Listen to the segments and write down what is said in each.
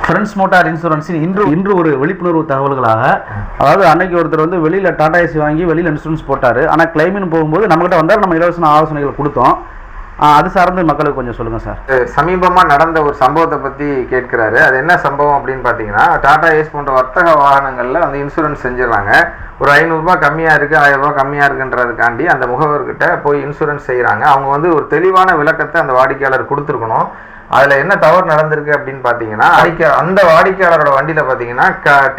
Friends motor இன்சூரன்ஸின் இன்று ஒரு விழிப்புணர்வு தகவல்களாக, அதாவது அன்னைக்கு ஒருத்தர் வந்து வெளியில் டாடா ஏசி வாங்கி வெளியில் இன்சூரன்ஸ் போட்டார். ஆனால் கிளைமின்னு போகும்போது நம்மகிட்ட வந்தால் நம்ம இலவச ஆலோசனைகள் கொடுத்தோம். அது சார்ந்து மக்களுக்கு கொஞ்சம் சொல்லுங்கள் சார். சமீபமாக நடந்த ஒரு சம்பவத்தை பற்றி கேட்குறாரு. அது என்ன சம்பவம் அப்படின்னு பார்த்தீங்கன்னா, டாடா ஏஸ் போன்ற வர்த்தக வாகனங்களில் வந்து இன்சூரன்ஸ் செஞ்சிடறாங்க. ஒரு 500 ரூபாய் கம்மியாக இருக்குது, 1000 ரூபாய் கம்மியாக இருக்குன்றதுக்காண்டி அந்த முகவர்கிட்ட போய் இன்சூரன்ஸ் செய்கிறாங்க. அவங்க வந்து ஒரு தெளிவான விளக்கத்தை அந்த வாடிக்கையாளர் கொடுத்துருக்கணும். அதில் என்ன தவறு நடந்திருக்கு அப்படின்னு பார்த்தீங்கன்னா, அந்த வாடிக்கையாளரோட வண்டியில் பார்த்தீங்கன்னா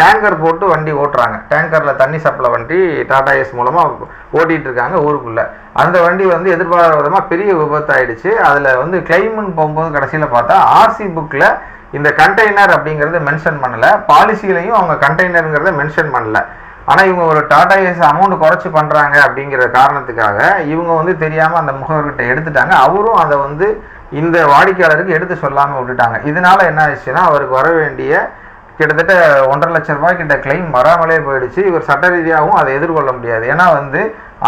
டேங்கர் போட்டு வண்டி ஓட்டுறாங்க. டேங்கரில் தண்ணி சப்ளை வண்டி டாடா ஏஸ் மூலமாக ஓட்டிகிட்டு இருக்காங்க ஊருக்குள்ளே. அந்த வண்டி வந்து எதிர்பாராத விதமாக பெரிய விபத்து ஆயிடுச்சு. அதில் வந்து கிளைம்னு போகும்போது கடைசியில் பார்த்தா ஆர்சி புக்கில் இந்த கண்டெய்னர் அப்படிங்கிறத மென்ஷன் பண்ணலை, பாலிசியிலையும் அவங்க கண்டெய்னருங்கிறத மென்ஷன் பண்ணலை. ஆனால் இவங்க ஒரு டாடா ஏஸ் அமௌண்ட் குறைச்சி பண்ணுறாங்க அப்படிங்கிற காரணத்துக்காக இவங்க வந்து தெரியாமல் அந்த முகவர்கிட்ட எடுத்துட்டாங்க. அவரும் அதை வந்து இந்த வாடிக்கையாளருக்கு எடுத்து சொல்லாமல் விட்டுட்டாங்க. இதனால என்ன ஆயிடுச்சுன்னா, அவருக்கு வர வேண்டிய கிட்டத்தட்ட 1.5 லட்சம் ரூபாய் கிட்ட கிளைம் வராமலே போயிடுச்சு. இவர் சட்ட ரீதியாகவும் அதை எதிர்கொள்ள முடியாது. ஏன்னா வந்து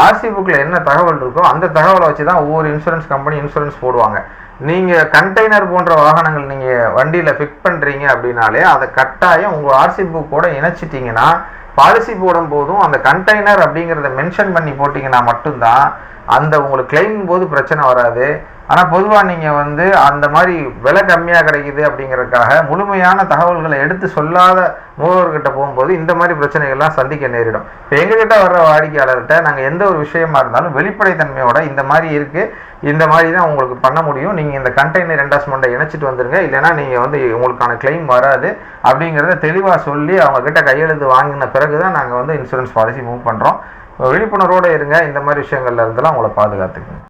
ஆர்சி புக்கில் என்ன தகவல் இருக்கோ அந்த தகவலை வச்சு தான் ஒவ்வொரு இன்சூரன்ஸ் கம்பெனி இன்சூரன்ஸ் போடுவாங்க. நீங்கள் கண்டெய்னர் போன்ற வாகனங்கள் நீங்கள் வண்டியில் ஃபிக்ஸ் பண்ணுறீங்க அப்படின்னாலே அதை கட்டாயம் உங்கள் ஆர்சி புக்கோட இணைச்சிட்டிங்கன்னா, பாலிசி போடும் போதும் அந்த கண்டெய்னர் அப்படிங்கிறத மென்ஷன் பண்ணி போட்டிங்கன்னா மட்டும்தான் அந்த உங்களுக்கு கிளைம் போது பிரச்சனை வராது. ஆனால் பொதுவாக நீங்கள் வந்து அந்த மாதிரி விலை கம்மியாக கிடைக்குது அப்படிங்கிறதுக்காக முழுமையான தகவல்களை எடுத்து சொல்லாத முகவர்கிட்ட போகும்போது இந்த மாதிரி பிரச்சனைகள்லாம் சந்திக்க நேரிடும். இப்போ எங்ககிட்ட வர்ற வாடிக்கையாளர்கிட்ட நாங்கள் எந்த ஒரு விஷயமா இருந்தாலும் வெளிப்படைத்தன்மையோட இந்த மாதிரி இருக்குது, இந்த மாதிரி தான் உங்களுக்கு பண்ண முடியும், நீங்கள் இந்த கண்டெய்னர் என்டாஸ்மெண்ட்டை இணைச்சிட்டு வந்துருங்க, இல்லைனா நீங்கள் வந்து உங்களுக்கான கிளைம் வராது அப்படிங்கிறத தெளிவாக சொல்லி அவங்கக்கிட்ட கையெழுத்து வாங்கின பிறகு தான் நாங்கள் வந்து இன்சூரன்ஸ் பாலிசி மூவ் பண்ணுறோம். விழிப்புணர்வோடு இருங்க. இந்த மாதிரி விஷயங்கள்ல இருந்தெல்லாம் உங்களை பாதுகாத்துக்குங்க.